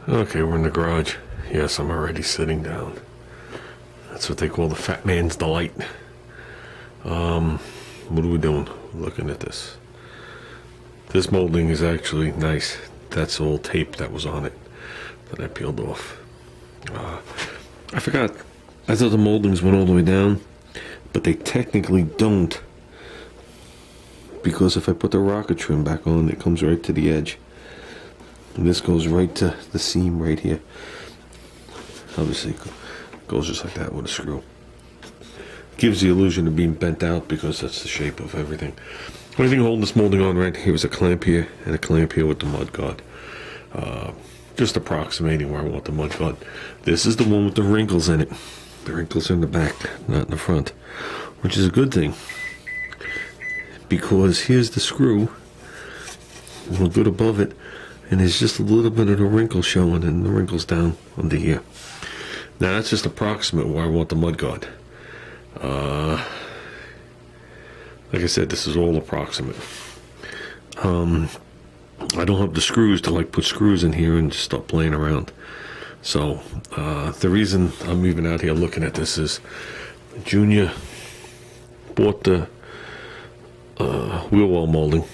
Okay, we're in the garage. Yes, I'm already sitting down. That's what they call the fat man's delight. What are we doing? Looking at this. This molding is actually nice. That's all tape that was on it that I peeled off. I forgot. I thought the moldings went all the way down, but they technically don't. Because if I put the rocket trim back on, it comes right to the edge. And this goes right to the seam right here. Obviously, it goes just like that with a screw. Gives the illusion of being bent out because that's the shape of everything. Only thing holding this molding on right here is a clamp here and a clamp here with the mud guard. Just approximating where I want the mud guard. This is the one with the wrinkles in it. The wrinkles are in the back, not in the front, which is a good thing. Because here's the screw, a little bit above it, and there's just a little bit of the wrinkle showing, and the wrinkles down under here. Now that's just approximate where I want the mud guard. Like I said, this is all approximate. I don't have the screws to like put screws in here and just start playing around. So the reason I'm even out here looking at this is Junior bought the wheel well molding,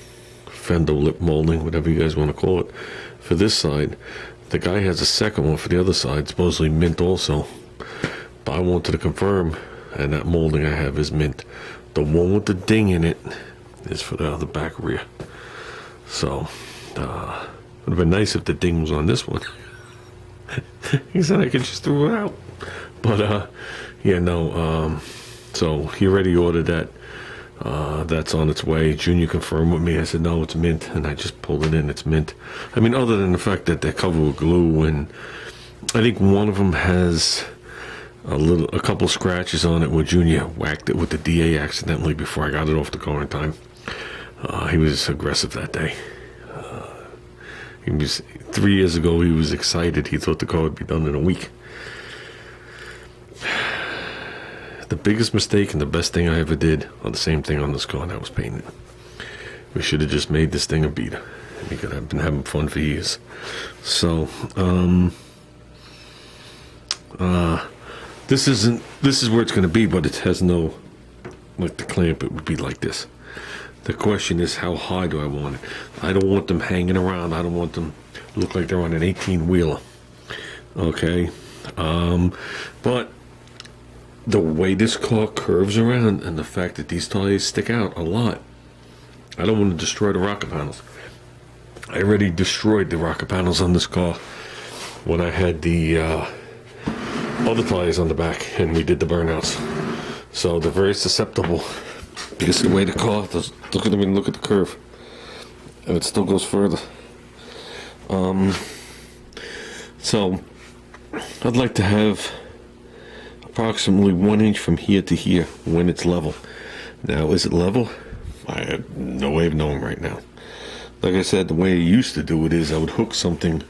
fender lip molding, whatever you guys want to call it, for this side. The guy has a second one for the other side, supposedly mint also. But I wanted to confirm, and that molding I have is mint. The one with the ding in it is for the other back rear. So, it would have been nice if the ding was on this one. He said I could just throw it out. But, yeah, no. So, he already ordered that. That's on its way. Junior confirmed with me. I said, no, it's mint. And I just pulled it in. It's mint. I mean, other than the fact that they're covered with glue, and I think one of them has a couple scratches on it where Junior whacked it with the DA accidentally before I got it off the car in time. He was aggressive that day. He was 3 years ago. He was excited. He thought the car would be done in a week. The biggest mistake and the best thing I ever did on the same thing on this car, and that was painting it. We should have just made this thing a beater. We could have been having fun for years. So, this is where it's going to be, but it has no, like the clamp, it would be like this. The question is, how high do I want it? I don't want them hanging around. I don't want them to look like they're on an 18-wheeler. Okay? But the way this car curves around and the fact that these tires stick out a lot, I don't want to destroy the rocker panels. I already destroyed the rocker panels on this car when I had the other tires on the back and we did the burnouts. So they're very susceptible because of the way the car does. Look at them and look at the curve, and it still goes further. So I'd like to have approximately 1 inch from here to here when it's level. Now, is it level? I have no way of knowing right now. Like I said, the way I used to do it is I would hook something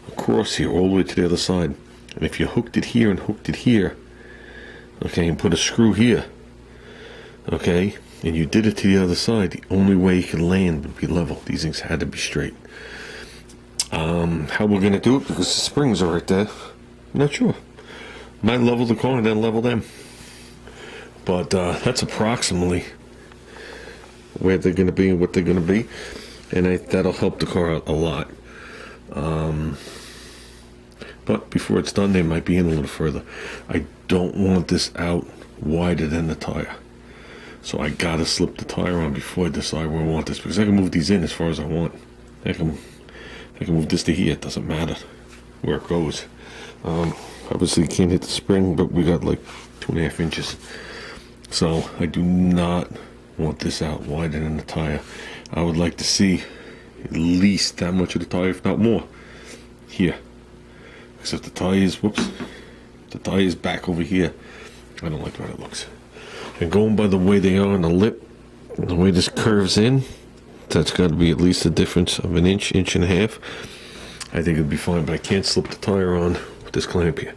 across here all the way to the other side. And if you hooked it here and hooked it here, okay, and put a screw here, okay, and you did it to the other side, the only way you could land would be level. These things had to be straight. How we're going to do it, because the springs are right there, I'm not sure. Might level the car and then level them. But that's approximately where they're going to be and what they're going to be. And that'll help the car out a lot. But before it's done, they might be in a little further. I don't want this out wider than the tire. So I got to slip the tire on before I decide where I want this. Because I can move these in as far as I want. I can move this to here. It doesn't matter where it goes. Obviously you can't hit the spring, but we got like 2.5 inches. So I do not want this out wider than the tire. I would like to see at least that much of the tire, if not more, here. Because if the tire is back over here, I don't like the way it looks. And going by the way they are on the lip, the way this curves in, that's got to be at least a difference of an inch, inch and a half. I think it'd be fine, but I can't slip the tire on with this clamp here.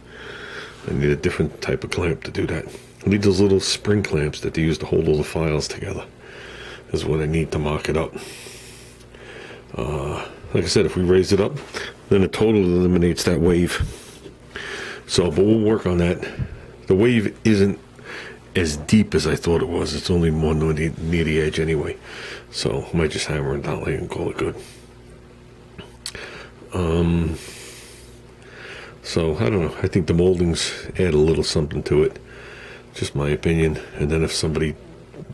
I need a different type of clamp to do that. I need those little spring clamps that they use to hold all the files together. Is what I need to mock it up. Like I said, if we raise it up, then it totally eliminates that wave. So, but we'll work on that. The wave isn't as deep as I thought it was. It's only more near the edge anyway. So I might just hammer it down and call it good. So I don't know. I think the moldings add a little something to it. Just my opinion. And then if somebody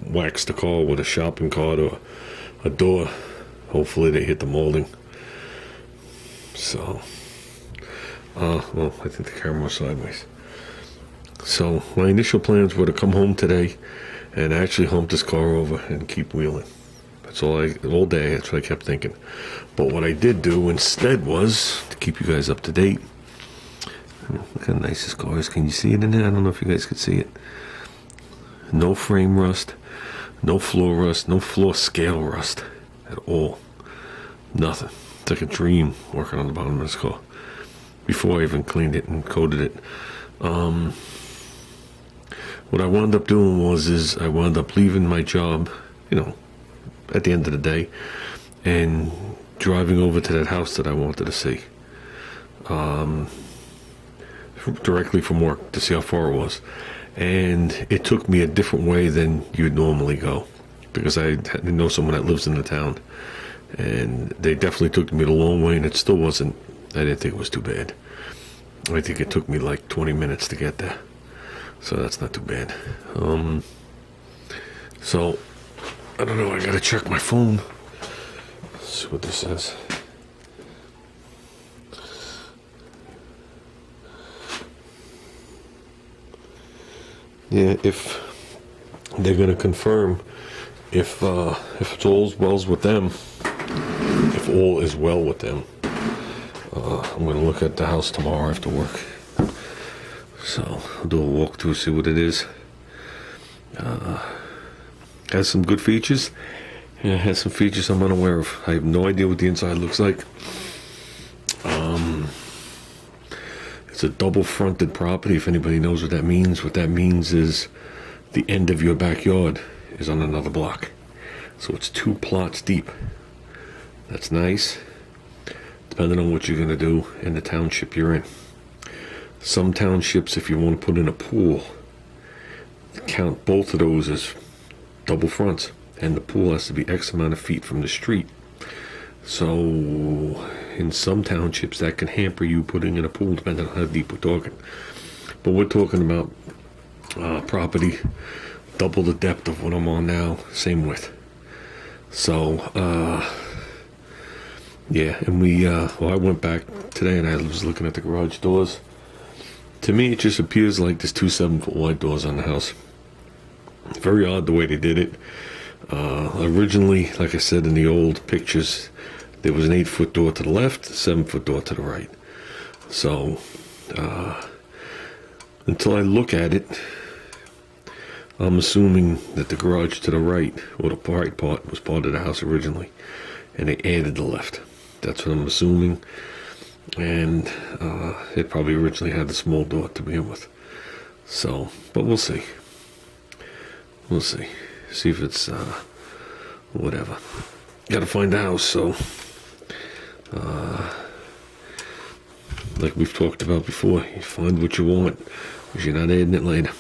whacks the car with a shopping cart or a door, hopefully they hit the molding. So, well, I think the camera was sideways. So my initial plans were to come home today and actually hump this car over and keep wheeling. That's all day, that's what I kept thinking. But what I did do instead was to keep you guys up to date. Look how nice this car is. Can you see it in there? I don't know if you guys could see it. No frame rust, no floor rust, no floor scale rust at all. Nothing. It's like a dream working on the bottom of this car before I even cleaned it and coated it. What I wound up doing was I wound up leaving my job, at the end of the day, and driving over to that house that I wanted to see. Directly from work to see how far it was. And it took me a different way than you'd normally go, because I know someone that lives in the town, and they definitely took me the long way, and it still wasn't, I didn't think it was too bad. I think it took me like 20 minutes to get there, so that's not too bad. So I don't know, I gotta check my phone. Let's see what this says. Yeah, if they're gonna confirm if it's all well with them, if all is well with them, I'm gonna look at the house tomorrow after work. So I'll do a walkthrough, see what it is. Has some good features. Yeah, it has some features I'm unaware of. I have no idea what the inside looks like. It's a double fronted property, if anybody knows what that means. What that means is the end of your backyard is on another block. So it's 2 plots deep. That's nice, depending on what you're going to do in the township you're in. Some townships, if you want to put in a pool, count both of those as double fronts, and the pool has to be X amount of feet from the street. So in some townships that can hamper you putting in a pool, depending on how deep we're talking. But we're talking about property double the depth of what I'm on now, same width. So yeah, and I went back today and I was looking at the garage doors. To me, it just appears like there's 2 7-foot wide doors on the house. Very odd the way they did it. Originally, like I said in the old pictures, there was an 8-foot door to the left, a 7-foot door to the right. So until I look at it, I'm assuming that the garage to the right, or the right part, was part of the house originally, and they added the left. That's what I'm assuming. And it probably originally had the small door to begin with. So, but we'll see. We'll see. See if it's whatever. Gotta find the house, so like we've talked about before, you find what you want, because you're not adding it later.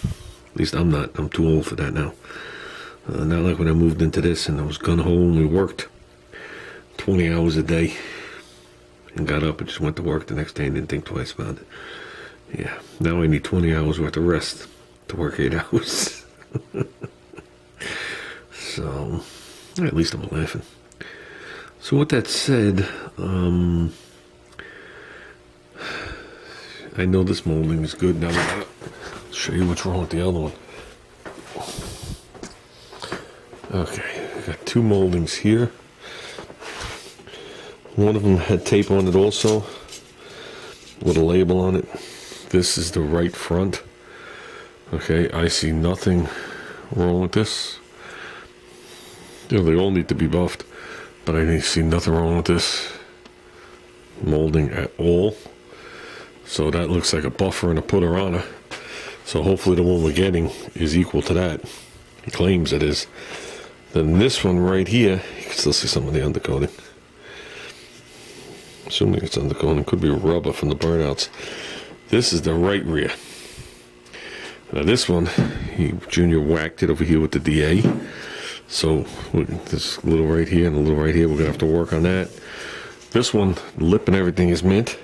At least I'm not. I'm too old for that now. Not like when I moved into this and I was gun ho and we worked 20 hours a day and got up and just went to work the next day and didn't think twice about it. Yeah, now I need 20 hours worth of rest to work 8 hours. So, at least I'm laughing. So with that said, I know this molding is good. Now I'll show you what's wrong with the other one. Okay, I got 2 moldings here. One of them had tape on it also, with a label on it. This is the right front. Okay, I see nothing wrong with this. They all need to be buffed, but I see nothing wrong with this molding at all. So that looks like a buffer and a putter on it. So hopefully the one we're getting is equal to that. He claims it is. Then this one right here, you can still see some of the undercoating. Assuming it's undercoating. It could be rubber from the burnouts. This is the right rear. Now this one, Junior whacked it over here with the DA. So this little right here and a little right here, we're going to have to work on that. This one, lip and everything is mint.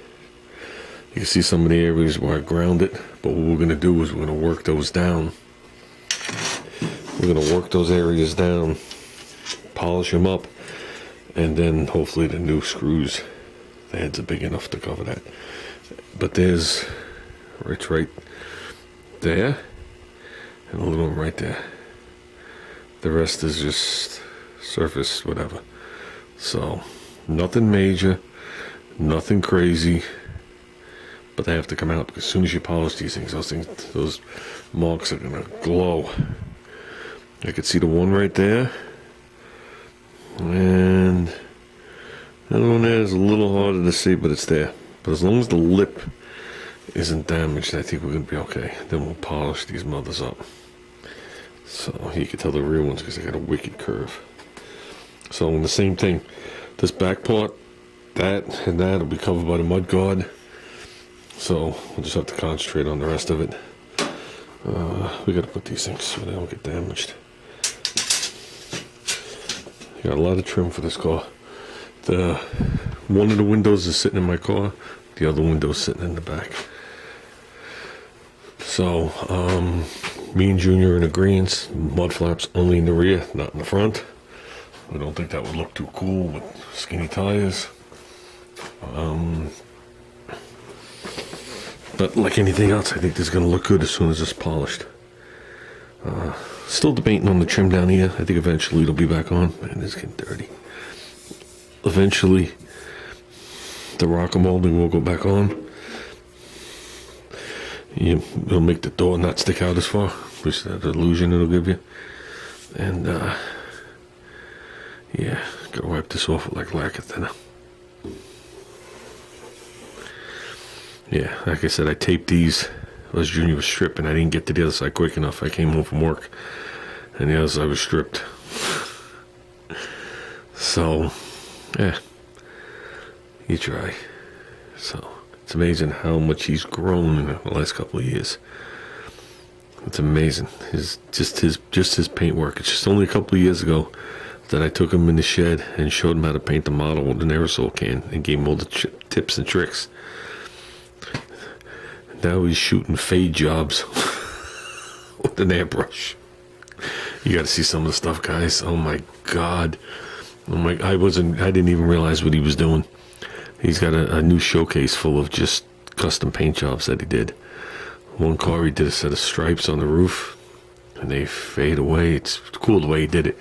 You can see some of the areas where I ground it. But what we're going to do is we're going to work those down. We're going to work those areas down, polish them up, and then hopefully the new screws, the heads are big enough to cover that. But it's right there, and a little one right there. The rest is just surface, whatever. So, nothing major, nothing crazy, but they have to come out, because as soon as you polish these things, those marks are gonna glow. I could see the one right there, and the other one there is a little harder to see, but it's there. But as long as the lip isn't damaged, I think we're going to be okay. Then we'll polish these mothers up. So you can tell the real ones because they got a wicked curve. So in the same thing, this back part, that and that will be covered by the mud guard. So we'll just have to concentrate on the rest of it. We got to put these things so they don't get damaged. Got a lot of trim for this car. One of the windows is sitting in my car, the other window is sitting in the back. So, me and Junior are in agreement. Mud flaps only in the rear, not in the front. I don't think that would look too cool with skinny tires. But like anything else, I think this is going to look good as soon as it's polished. Still debating on the trim down here. I think eventually it'll be back on. Man, it's getting dirty. Eventually, the rocker molding will go back on. It'll make the door not stick out as far, which that illusion it'll give you. And yeah, gotta wipe this off with like lacquer thinner. Yeah, like I said, I taped these as Junior was stripping. I didn't get to the other side quick enough. I came home from work, and the other side was stripped. So, yeah, you try. So, it's amazing how much he's grown in the last couple of years. It's amazing. His paintwork. It's just only a couple of years ago that I took him in the shed and showed him how to paint the model with an aerosol can and gave him all the tips and tricks. Now he's shooting fade jobs with an airbrush. You got to see some of the stuff, guys. Oh my God. I didn't even realize what he was doing. He's got a new showcase full of just custom paint jobs that he did. One car he did a set of stripes on the roof, and they fade away. It's cool the way he did it.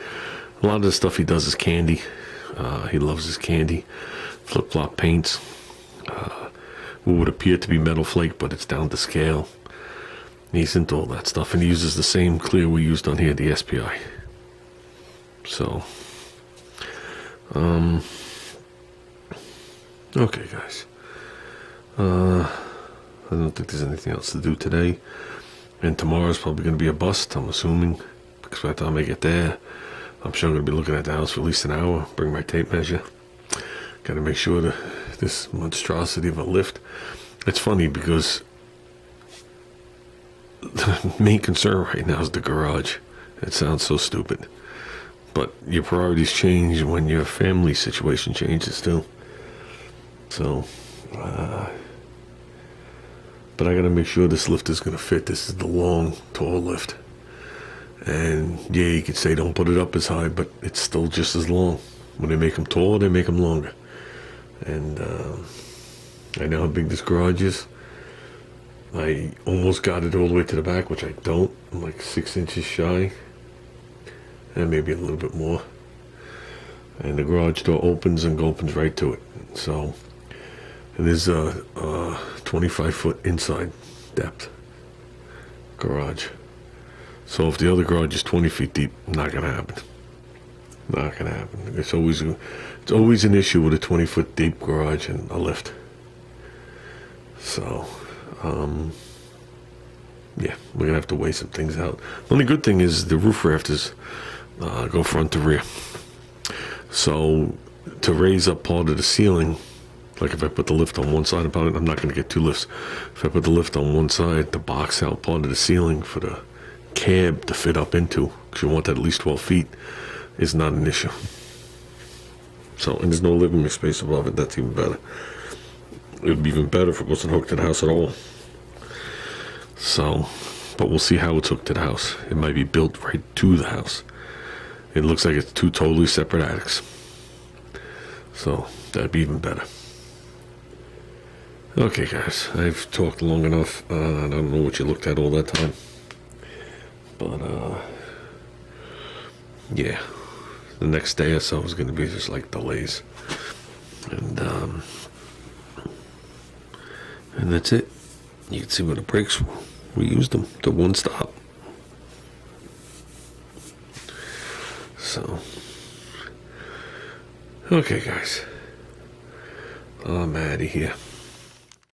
A lot of the stuff he does is candy. He loves his candy. Flip-flop paints. What would appear to be metal flake, but it's down to scale. He's into all that stuff, and he uses the same clear we used on here, the SPI. So, okay, guys. I don't think there's anything else to do today. And tomorrow's probably going to be a bust, I'm assuming, because by the time I get there, I'm sure I'm going to be looking at the house for at least an hour, bring my tape measure. Got to make sure that this monstrosity of a lift. It's funny because the main concern right now is the garage. It sounds so stupid, but your priorities change when your family situation changes too. So, but I got to make sure this lift is going to fit. This is the long, tall lift. And yeah, you could say don't put it up as high, but it's still just as long. When they make them taller, they make them longer. And I know how big this garage is. I almost got it all the way to the back, which I don't. I'm like 6 inches shy. And maybe a little bit more. And the garage door opens and opens right to it. So, it is a 25-foot inside depth garage. So if the other garage is 20 feet deep, not gonna happen. Not gonna happen. It's always an issue with a 20-foot deep garage and a lift. So, yeah, we're gonna have to weigh some things out. The only good thing is the roof rafters go front to rear. So to raise up part of the ceiling, Like if I put the lift on one side, about it, I'm not going to get 2 lifts. If I put the lift on one side, the box out part of the ceiling for the cab to fit up into, because you want that at least 12 feet, is not an issue. So, and there's no living space above it. That's even better. It would be even better if it wasn't hooked to the house at all. So, but we'll see how it's hooked to the house. It might be built right to the house. It looks like it's 2 totally separate attics. So, that'd be even better. Okay, guys, I've talked long enough. I don't know what you looked at all that time. But, yeah. The next day or so is going to be just like delays. And that's it. You can see where the brakes, we used them to one stop. So, okay, guys. I'm out of here.